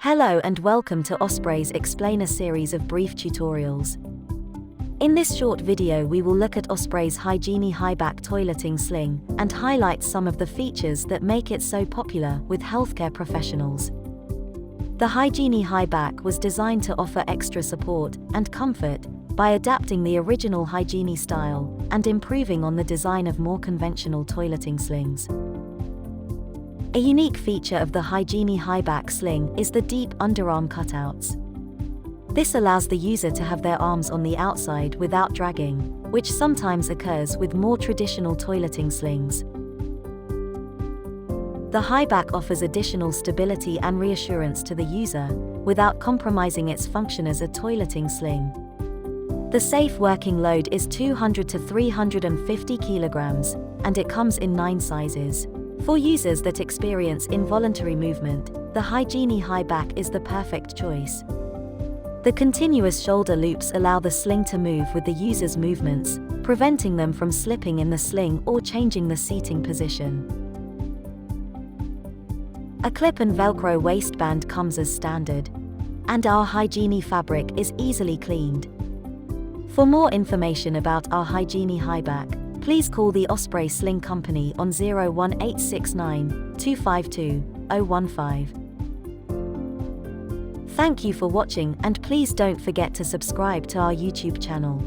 Hello and welcome to Osprey's Explainer series of brief tutorials. In this short video we will look at Osprey's Hygeenie High-Back Toileting Sling and highlight some of the features that make it so popular with healthcare professionals. The Hygeenie High-Back was designed to offer extra support and comfort by adapting the original Hygeenie style and improving on the design of more conventional toileting slings. A unique feature of the Hygeenie High-Back Sling is the deep underarm cutouts. This allows the user to have their arms on the outside without dragging, which sometimes occurs with more traditional toileting slings. The High-Back offers additional stability and reassurance to the user, without compromising its function as a toileting sling. The safe working load is 200 to 350 kilograms, and it comes in 9 sizes. For users that experience involuntary movement, the Hygeenie High-Back is the perfect choice. The continuous shoulder loops allow the sling to move with the user's movements, preventing them from slipping in the sling or changing the seating position. A clip and Velcro waistband comes as standard, and our Hygeenie fabric is easily cleaned. For more information about our Hygeenie High-Back, please call the Osprey Sling Company on 01869 252 015. Thank you for watching and please don't forget to subscribe to our YouTube channel.